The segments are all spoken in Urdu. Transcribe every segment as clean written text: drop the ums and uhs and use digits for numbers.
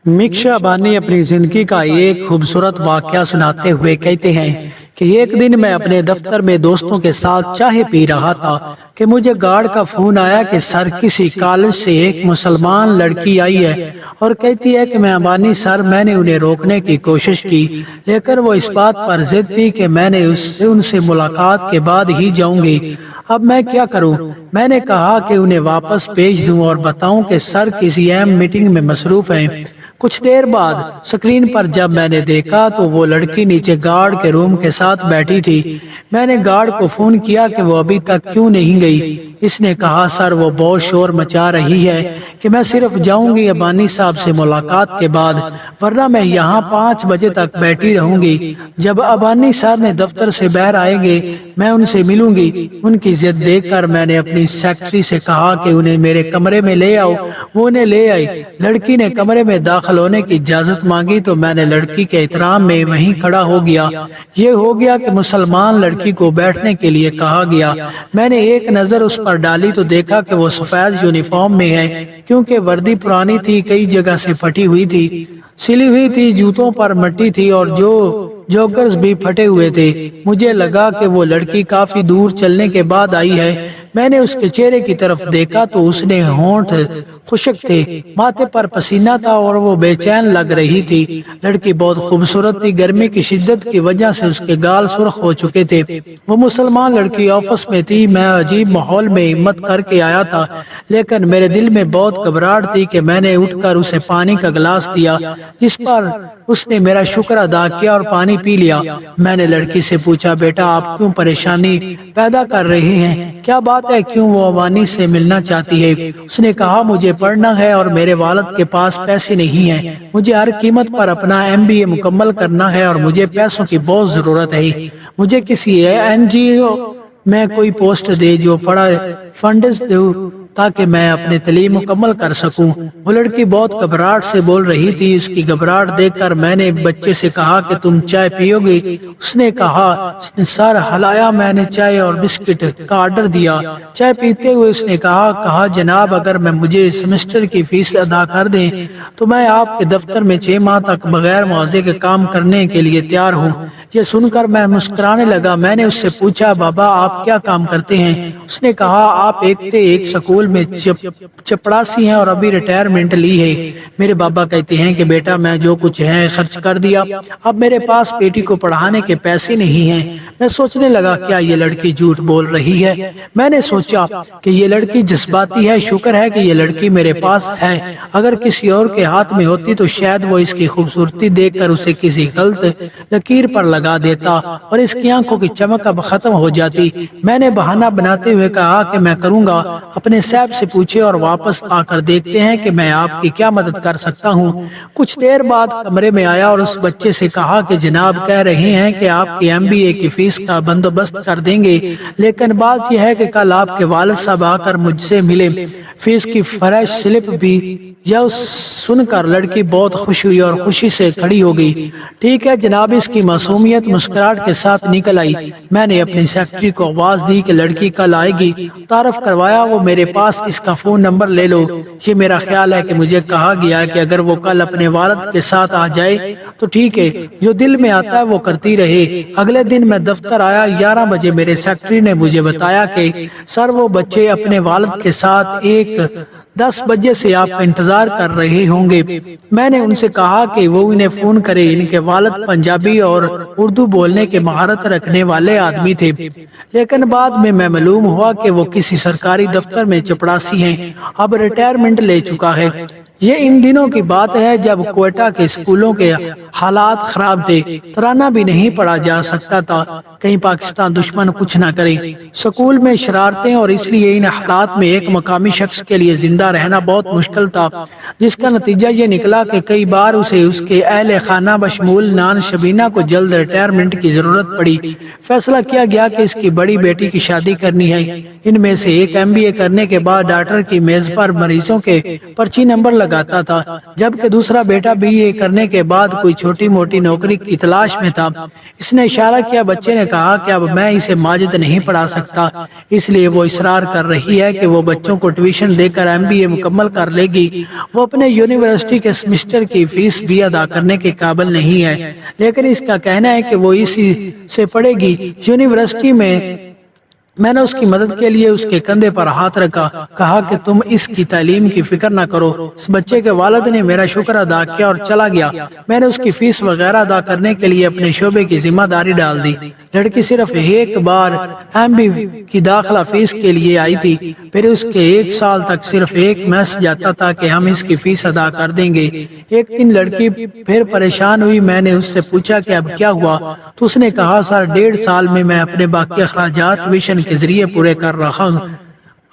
مکشا بانی اپنی زندگی کا ایک خوبصورت واقعہ سناتے ہوئے کہتے ہیں کہ ایک دن میں اپنے دفتر میں دوستوں کے ساتھ چائے پی رہا تھا کہ مجھے گارڈ کا فون آیا کہ سر کسی کالج سے ایک مسلمان لڑکی آئی ہے اور کہتی ہے کہ مہربانی سر میں نے انہیں روکنے کی کوشش کی لیکن وہ اس بات پر ضد تھی کہ میں نے ان سے ملاقات کے بعد ہی جاؤں گی۔ اب میں کیا کروں؟ میں نے کہا کہ انہیں واپس بھیج دوں اور بتاؤں کہ سر کسی اہم میٹنگ میں مصروف ہیں۔ کچھ دیر بعد سکرین پر جب میں نے دیکھا تو وہ لڑکی نیچے گارڈ کے روم کے ساتھ بیٹھی تھی۔ میں نے گارڈ کو فون کیا کہ وہ ابھی تک کیوں نہیں گئی۔ اس نے کہا سر وہ بہت شور مچا رہی ہے کہ میں صرف جاؤں گی ابانی صاحب سے ملاقات کے بعد، ورنہ میں یہاں 5 بجے تک بیٹھی رہوں گی۔ جب ابانی صاحب نے دفتر سے باہر آئیں گے میں ان سے ملوں گی۔ ان کی ضد دیکھ کر میں نے اپنی سیکرٹری سے کہا کہ انہیں میرے کمرے میں لے آؤ۔ وہ انہیں لے آئی۔ لڑکی نے کمرے میں داخل ہونے کی اجازت مانگی تو میں نے لڑکی کے احترام میں وہیں کھڑا ہو گیا۔ یہ ہو گیا کہ مسلمان لڑکی کو بیٹھنے کے لیے کہا گیا۔ میں نے ایک نظر اس پر ڈالی تو دیکھا کہ وہ سفید یونیفارم میں ہے، کیونکہ وردی پرانی تھی، کئی جگہ سے پھٹی ہوئی تھی، سلی ہوئی تھی، جوتوں پر مٹی تھی اور جوگرز بھی پھٹے ہوئے تھے۔ مجھے لگا کہ وہ لڑکی کافی دور چلنے کے بعد آئی ہے۔ میں نے اس کے چہرے کی طرف دیکھا تو اس نے ہونٹ خشک تھے، ماتھے پر پسینہ تھا اور وہ بے چین لگ رہی تھی۔ لڑکی بہت خوبصورت تھی، گرمی کی شدت کی وجہ سے اس کے گال سرخ ہو چکے تھے۔ وہ مسلمان لڑکی آفس میں تھی۔ میں عجیب ماحول میں ہمت کر کے آیا تھا، لیکن میرے دل میں بہت گھبراہٹ تھی کہ میں نے اٹھ کر اسے پانی کا گلاس دیا، جس پر اس نے میرا شکر ادا کیا اور پانی پی لیا۔ میں نے لڑکی سے پوچھا بیٹا آپ کیوں پریشانی پیدا کر رہے ہیں؟ کیا بات ہے؟ کیوں وہ ابانی سے ملنا چاہتی ہے؟ اس نے کہا مجھے پڑھنا ہے اور میرے والد کے پاس پیسے نہیں ہیں۔ مجھے ہر قیمت پر اپنا MBA مکمل کرنا ہے اور مجھے پیسوں کی بہت ضرورت ہے۔ مجھے کسی NGO میں کوئی پوسٹ دے جو پڑھا فنڈز دو تاکہ میں اپنی تعلیم مکمل کر سکوں۔ وہ لڑکی بہت گھبراہٹ سے بول رہی تھی۔ اس کی گھبراہٹ دیکھ کر میں نے بچے سے کہا کہ تم چائے پیو گے؟ اس نے کہا سر ہلایا۔ میں نے چائے اور بسکٹ کا آرڈر دیا۔ چائے پیتے ہوئے اس نے کہا جناب اگر میں مجھے سیمسٹر کی فیس ادا کر دیں تو میں آپ کے دفتر میں 6 ماہ تک بغیر معاوضے کے کام کرنے کے لیے تیار ہوں۔ یہ سن کر میں مسکرانے لگا۔ میں نے اس سے پوچھا بابا آپ کیا کام کرتے ہیں؟ اس نے کہا آپ ایک سکول میں چپڑاسی ہیں اور ابھی ریٹائرمنٹ لی ہے۔ میرے بابا کہتے ہیں کہ بیٹا میں جو کچھ ہے خرچ کر دیا، اب میرے پاس بیٹی کو پڑھانے کے پیسے نہیں ہیں۔ میں سوچنے لگا کیا یہ لڑکی جھوٹ بول رہی ہے؟ میں نے سوچا کہ یہ لڑکی جذباتی ہے، شکر ہے کہ یہ لڑکی میرے پاس ہے، اگر کسی اور کے ہاتھ میں ہوتی تو شاید وہ اس کی خوبصورتی دیکھ کر اسے کسی غلط لکیر پر لگا دیتا اور اس کی آنکھوں کی چمک اب ختم ہو جاتی۔ میں نے بہانہ بناتے ہوئے کہا کہ میں کروں گا، اپنے صاحب سے پوچھے اور واپس آ کر دیکھتے ہیں کہ میں آپ کی کیا مدد کر سکتا ہوں۔ کچھ دیر بعد کمرے میں آیا اور اس بچے سے کہا کہ جناب کہہ رہے ہیں کہ آپ کی MBA کی فیس کا بندوبست کر دیں گے، لیکن بات یہ ہے کہ کل آپ کے والد صاحب آ کر مجھ سے ملے، فیس کی فریش سلپ بھی۔ یہ سن کر لڑکی بہت خوش ہوئی اور خوشی سے کھڑی ہو گئی۔ ٹھیک ہے جناب، اس کی معصومیت مسکراہٹ کے ساتھ نکل آئی۔ میں نے اپنی سیکرٹری کو آواز دی کہ لڑکی کل آئے گی، تعارف کروایا وہ میرے پاس اس کا فون نمبر لے لو۔ یہ میرا خیال ہے کہ مجھے کہا گیا کہ اگر وہ کل اپنے والد کے ساتھ آ جائے تو ٹھیک ہے، جو دل میں آتا ہے وہ کرتی رہے۔ اگلے دن میں دفتر آیا، 11 بجے میرے سیکرٹری نے مجھے بتایا کہ سر وہ بچے اپنے والد کے ساتھ 10 بجے سے آپ کا انتظار کر رہے ہوں گے۔ میں نے ان سے کہا کہ وہ انہیں فون کرے، ان کے والد پنجابی اور اردو بولنے کے مہارت رکھنے والے آدمی تھے، لیکن بعد میں معلوم ہوا کہ وہ کسی سرکاری دفتر میں چپڑاسی ہیں، اب ریٹائرمنٹ لے چکا ہے۔ یہ ان دنوں کی بات ہے جب کوئٹہ کے اسکولوں کے حالات خراب تھے، ترانہ بھی نہیں پڑھا جا سکتا تھا، کہیں پاکستان دشمن کچھ نہ کرے۔ اسکول میں شرارتیں اور اس لیے ان حالات میں ایک مقامی شخص کے لیے زندہ رہنا بہت مشکل تھا، جس کا نتیجہ یہ نکلا کہ کئی بار اسے اس کے اہل خانہ بشمول نان شبینہ کو جلد ریٹائرمنٹ کی ضرورت پڑی۔ فیصلہ کیا گیا کہ اس کی بڑی بیٹی کی شادی کرنی ہے۔ ان میں سے ایک MBA کرنے کے بعد ڈاکٹر کی میز پر مریضوں کے پرچی نمبر لگاتا تھا، جبکہ دوسرا بیٹا BA کرنے کے بعد کوئی چھوٹی موٹی نوکری کی تلاش میں تھا۔ اس نے اشارہ کیا۔ بچے نے کہا کہ اب میں اسے ماجد نہیں پڑھا سکتا، اس لیے وہ اصرار کر رہی ہے کہ وہ بچوں کو ٹیوشن دے کر MBA مکمل کر لے گی۔ وہ اپنے یونیورسٹی کے سمسٹر کی فیس بھی ادا کرنے کے قابل نہیں ہے، لیکن اس کا کہنا ہے کہ وہ اسی سے پڑھے گی۔ یونیورسٹی میں نے اس کی مدد کے لیے اس کے کندھے پر ہاتھ رکھا، کہا کہ تم اس کی تعلیم کی فکر نہ کرو۔ اس بچے کے والد نے میرا شکر ادا کیا اور چلا گیا۔ میں نے اس کی فیس وغیرہ ادا کرنے کے لیے اپنے شعبے کی ذمہ داری ڈال دی۔ لڑکی صرف ایک بار MBA کی داخلہ فیس کے لیے آئی تھی، پھر اس کے 1 سال تک صرف ایک میسج آتا تھا کہ ہم اس کی فیس ادا کر دیں گے۔ ایک دن لڑکی پھر پریشان ہوئی۔ میں نے اس سے پوچھا کہ اب کیا ہوا، تو اس نے کہا سر 1.5 سال میں اپنے باقی اخراجات ٹیوشن کے ذریعے پورے کر رہا ہوں۔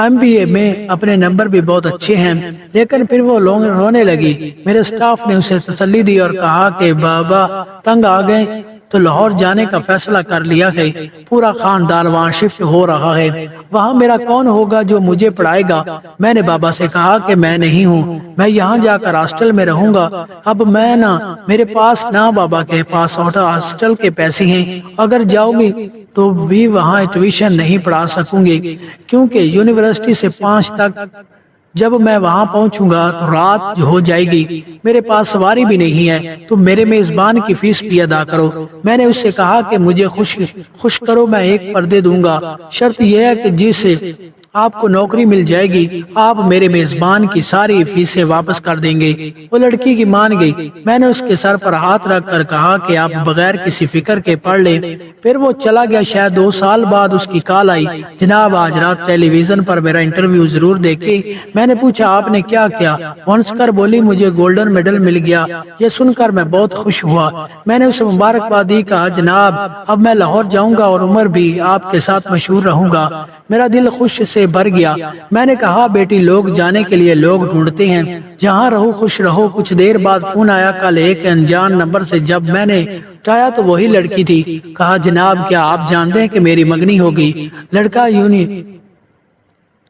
MBA میں اپنے نمبر بھی بہت اچھے ہیں۔ لیکن پھر وہ رونے لگی۔ میرے سٹاف نے اسے تسلی دی اور کہا کہ بابا تنگ آ گئے تو لاہور جانے کا فیصلہ کر لیا ہے، پورا خاندان وہاں شفٹ ہو رہا ہے۔ وہاں میرا کون ہوگا جو مجھے پڑھائے گا؟ میں نے بابا سے کہا کہ میں نہیں ہوں، میں یہاں جا کر ہاسٹل میں رہوں گا۔ اب میں میرے پاس نہ بابا کے پاس ہاسٹل کے پیسے ہیں، اگر جاؤ گی تو بھی وہاں ٹیوشن نہیں پڑھا سکوں گی، کیونکہ یونیورسٹی سے 5 تک جب میں وہاں پہنچوں گا تو رات ہو جائے گی، میرے پاس سواری بھی نہیں ہے، تو میرے میزبان کی فیس بھی ادا کرو۔ میں نے اس سے کہا کہ مجھے خوش کرو، میں 1 پردے دوں گا، شرط یہ ہے کہ جس سے آپ کو نوکری مل جائے گی آپ میرے میزبان کی ساری فیسیں واپس کر دیں گے۔ وہ لڑکی کی مان گئی۔ میں نے اس کے سر پر ہاتھ رکھ کر کہا کہ آپ بغیر کسی فکر کے پڑھ لیں۔ پھر وہ چلا گیا۔ شاید 2 سال بعد اس کی کال آئی، جناب آج رات ٹیلی ویژن پر میرا انٹرویو ضرور دیکھیں۔ میں نے پوچھا آپ نے کیا کیا؟ ونسکر بولی مجھے گولڈن میڈل مل گیا۔ یہ سن کر میں بہت خوش ہوا۔ میں نے اسے مبارکباد دی، کہا جناب اب میں لاہور جاؤں گا اور عمر بھی آپ کے ساتھ مشہور رہوں گا۔ میرا دل خوش سے بھر گیا۔ میں نے کہا بیٹی لوگ جانے کے لیے لوگ ڈھونڈتے ہیں، جہاں رہو خوش رہو۔ کچھ دیر بعد فون آیا کل ایک انجان نمبر سے، جب میں نے اٹھایا تو وہی لڑکی تھی۔ کہا جناب کیا آپ جانتے ہیں کہ میری منگنی ہوگی؟ لڑکا یونی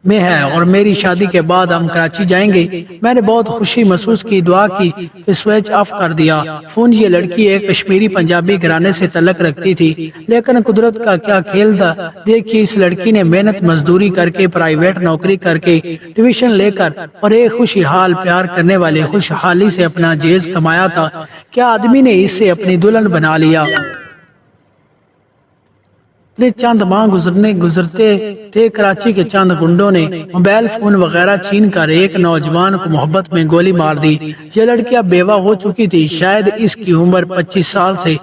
میں ہے اور میری شادی کے بعد ہم کراچی جائیں گے۔ میں نے بہت خوشی محسوس کی، دعا کی کہ سوئچ آف کر دیا فون۔ یہ لڑکی ایک کشمیری پنجابی گھرانے سے تعلق رکھتی تھی، لیکن قدرت کا کیا کھیل تھا۔ دیکھیے اس لڑکی نے محنت مزدوری کر کے، پرائیویٹ نوکری کر کے، ٹیوشن لے کر اور ایک خوشحال پیار کرنے والے خوشحالی سے اپنا جیز کمایا تھا۔ کیا آدمی نے اسے اپنی دلہن بنا لیا؟ چند ماہ گزرتے تھے، کراچی کے چند گنڈوں نے موبائل فون وغیرہ چھین کر ایک نوجوان کو محبت میں گولی مار دی۔ یہ لڑکیاں بیوہ ہو چکی تھی، شاید اس کی عمر 25 سال سے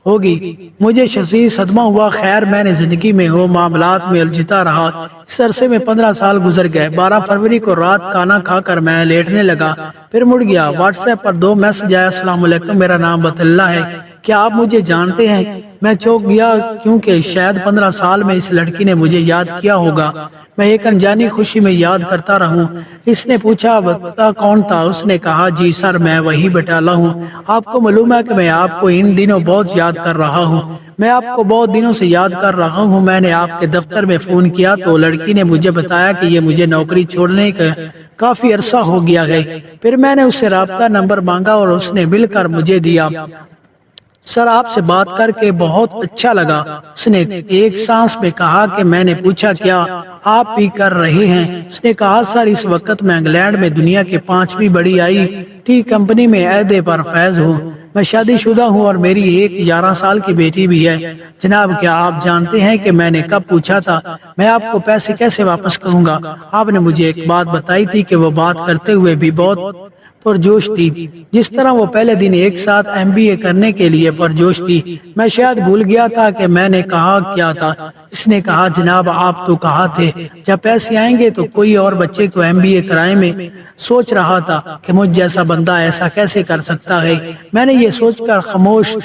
ہوگی۔ مجھے شدید صدمہ ہوا۔ خیر میں نے زندگی میں ہو معاملات میں الجھتا رہا۔ اس عرصے میں 15 سال گزر گئے۔ 12 فروری کو رات کھانا کھا کر میں لیٹنے لگا، پھر مڑ گیا۔ واٹس ایپ پر 2 میسج آیا، السلام علیکم، میرا نام عبداللہ ہے، کیا آپ مجھے جانتے ہیں؟ میں چونک گیا کیونکہ شاید 15 سال میں اس لڑکی نے مجھے یاد کیا ہوگا۔ میں ایک انجانی خوشی میں یاد کرتا رہوں۔ اس نے پوچھا بتا کون تھا؟ اس نے کہا جی سر میں وہی بٹالہ ہوں۔ آپ کو معلوم ہے کہ میں آپ کو ان دنوں بہت یاد کر رہا ہوں۔ میں آپ کو بہت دنوں سے یاد کر رہا ہوں۔ میں نے آپ کے دفتر میں فون کیا تو لڑکی نے مجھے بتایا کہ یہ مجھے نوکری چھوڑنے کا کافی عرصہ ہو گیا ہے۔ پھر میں نے اس سے رابطہ نمبر مانگا اور اس نے مل کر مجھے دیا۔ سر آپ سے بات کر کے بہت اچھا لگا، اس نے ایک سانس میں کہا کہ میں نے پوچھا کیا آپ بھی کر رہے ہیں؟ اس نے کہا سر اس وقت میں انگلینڈ میں دنیا کی 5ویں بڑی IT کمپنی میں عہدے پر فائز ہوں۔ میں شادی شدہ ہوں اور میری ایک 11 سال کی بیٹی بھی ہے۔ جناب کیا آپ جانتے ہیں کہ میں نے کب پوچھا تھا میں آپ کو پیسے کیسے واپس کروں گا؟ آپ نے مجھے ایک بات بتائی تھی کہ وہ بات کرتے ہوئے بھی بہت پرجوش تھی، جس طرح وہ پہلے دن ایک ساتھ MBA کرنے کے لیے پرجوش تھی۔ میں شاید بھول گیا تھا کہ میں نے کہا کیا تھا۔ اس نے کہا جناب آپ تو کہا تھے جب پیسے آئیں گے تو کوئی اور بچے کو MBA کرائے۔ میں سوچ رہا تھا کہ مجھ جیسا بندہ ایسا کیسے کر سکتا ہے۔ میں نے یہ سوچ کر خاموش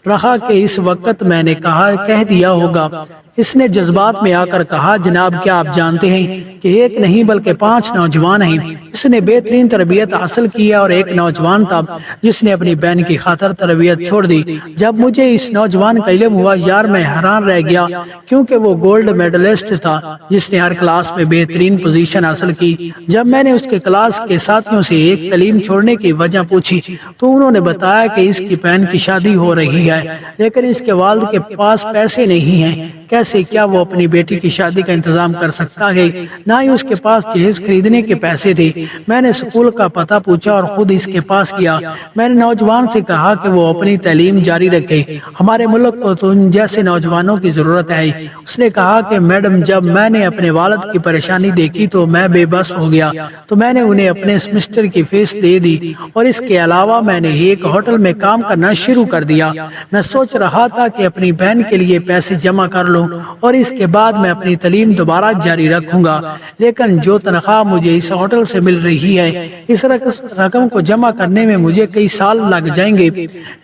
رہا کہ اس وقت میں نے کہہ دیا ہوگا۔ اس نے جذبات میں آ کر کہا جناب کیا آپ جانتے ہیں کہ ایک نہیں بلکہ 5 نوجوان ہیں۔ اس نے بہترین تربیت حاصل کی اور ایک نوجوان تھا جس نے اپنی بہن کی خاطر تربیت چھوڑ دی۔ جب مجھے اس نوجوان کا علم ہوا یار میں حیران رہ گیا، کیونکہ وہ گولڈ میڈلسٹ تھا جس نے ہر کلاس میں بہترین پوزیشن حاصل کی۔ جب میں نے اس کے کلاس کے ساتھیوں سے ایک تعلیم چھوڑنے کی وجہ پوچھی تو انہوں نے بتایا کہ اس کی بہن کی شادی ہو رہی ہے لیکن اس کے والد کے پاس پیسے نہیں ہیں۔ کیسے کیا وہ اپنی بیٹی کی شادی کا انتظام کر سکتا ہے؟ نہ ہی اس کے پاس جہیز خریدنے کے پیسے تھے۔ میں نے اسکول کا پتہ پوچھا اور خود اس کے پاس گیا۔ میں نے نوجوان سے کہا کہ وہ اپنی تعلیم جاری رکھے، ہمارے ملک کو تو ان جیسے نوجوانوں کی ضرورت ہے۔ اس نے کہا کہ میڈم جب میں نے اپنے والد کی پریشانی دیکھی تو میں بے بس ہو گیا، تو میں نے انہیں اپنے سمسٹر کی فیس دے دی اور اس کے علاوہ میں نے ایک ہوٹل میں کام کرنا شروع کر دیا۔ میں سوچ رہا تھا کہ اپنی بہن کے لیے پیسے جمع کر لوں اور اس کے بعد میں اپنی تعلیم دوبارہ جاری رکھوں گا، لیکن جو تنخواہ مجھے اس ہوٹل سے مل رہی ہے اس رقم کو جمع کرنے میں مجھے کئی سال لگ جائیں گے۔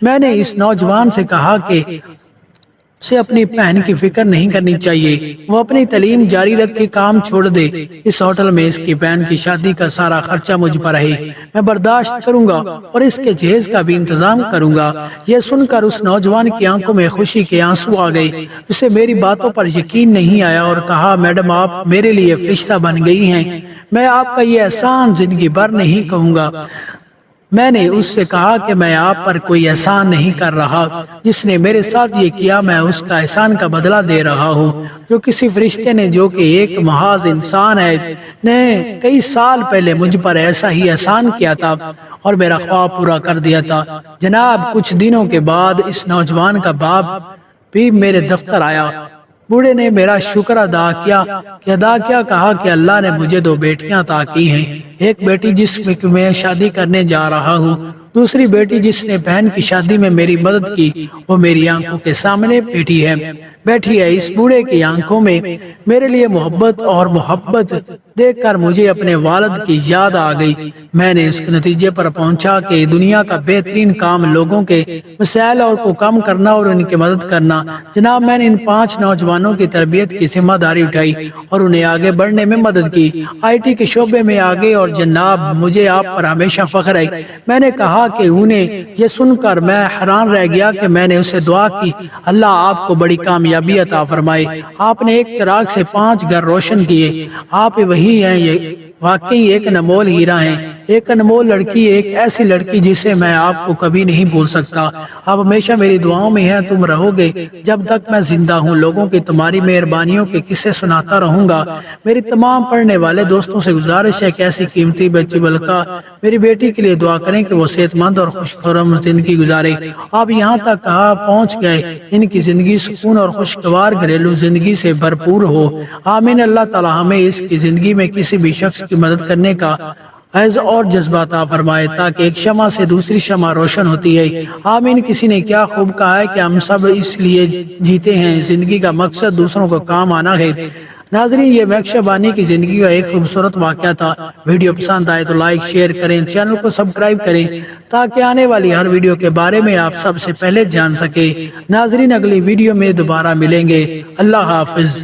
میں نے اس نوجوان سے کہا کہ اسے اپنی بہن کی فکر نہیں کرنی چاہیے، وہ اپنی تعلیم جاری رکھ کے کام چھوڑ دے، اس ہوٹل میں اس کی بہن کی شادی کا سارا خرچہ مجھ پر ہے، میں برداشت کروں گا اور اس کے جہیز کا بھی انتظام کروں گا۔ یہ سن کر اس نوجوان کی آنکھوں میں خوشی کے آنسو آ گئے۔ اسے میری باتوں پر یقین نہیں آیا اور کہا میڈم آپ میرے لیے فرشتہ بن گئی ہیں، میں آپ کا یہ احسان زندگی بھر نہیں کہوں گا۔ میں نے اس سے کہا کہ میں آپ پر کوئی احسان نہیں کر رہا، جس نے میرے ساتھ یہ کیا میں اس کا احسان کا بدلہ دے رہا ہوں۔ جو کسی فرشتے نے جو کہ ایک محض انسان ہے نے کئی سال پہلے مجھ پر ایسا ہی احسان کیا تھا اور میرا خواب پورا کر دیا تھا۔ جناب کچھ دنوں کے بعد اس نوجوان کا باپ بھی میرے دفتر آیا۔ بوڑھے نے میرا شکر ادا کیا کہا کہ اللہ نے مجھے 2 بیٹیاں عطا کی ہیں، ایک بیٹی جس میں شادی کرنے جا رہا ہوں، دوسری بیٹی جس نے بہن کی شادی میں میری مدد کی، وہ میری آنکھوں کے سامنے بیٹھی ہے۔ اس بوڑھے کی آنکھوں میں میرے لیے محبت دیکھ کر مجھے اپنے والد کی یاد آ گئی۔ میں نے اس نتیجے پر پہنچا کہ دنیا کا بہترین کام لوگوں کے مسائل کو کم کرنا اور ان کی مدد کرنا۔ جناب میں نے ان 5 نوجوانوں کی تربیت کی ذمہ داری اٹھائی اور انہیں آگے بڑھنے میں مدد کی، IT کے شعبے میں آگے، اور جناب مجھے آپ پر ہمیشہ فخر ہے۔ میں نے کہا کہ انہیں یہ سن کر میں حیران رہ گیا کہ میں نے اسے دعا کی اللہ آپ کو بڑی کامیابی عطا فرمائے، آپ نے ایک چراغ سے 5 گھر روشن کیے، آپ وہی ہیں، یہ واقعی ایک انمول ہیرا ہیں، ایک انمول لڑکی، ایک ایسی لڑکی جسے میں آپ کو کبھی نہیں بھول سکتا۔ آپ ہمیشہ میری دعاؤں میں ہیں، تم رہو گے جب تک میں زندہ ہوں، لوگوں کی تمہاری مہربانیوں کے قصے سناتا رہوں گا۔ میری تمام پڑھنے والے دوستوں سے گزارش ہے کہ ایسی قیمتی بچی بلکہ میری بیٹی کے لیے دعا کریں کہ وہ صحت مند اور خوش خرم زندگی گزارے۔ آپ یہاں تک کہاں پہنچ گئے، ان کی زندگی سکون اور خوشگوار گھریلو زندگی سے بھرپور ہو۔ آمین۔ اللہ تعالی ہمیں اس کی زندگی میں کسی بھی شخص کی مدد کرنے کا عز اور جذبہ عطا فرمائے تاکہ ایک شمع سے دوسری شمع روشن ہوتی ہے۔ آمین۔ کسی نے کیا خوب کہا ہے کہ ہم سب اس لیے جیتے ہیں، زندگی کا مقصد دوسروں کو کام آنا ہے۔ ناظرین یہ میکشا بانی کی زندگی کا ایک خوبصورت واقعہ تھا۔ ویڈیو پسند آئے تو لائک شیئر کریں، چینل کو سبسکرائب کریں تاکہ آنے والی ہر ویڈیو کے بارے میں آپ سب سے پہلے جان سکیں۔ ناظرین اگلی ویڈیو میں دوبارہ ملیں گے۔ اللہ حافظ۔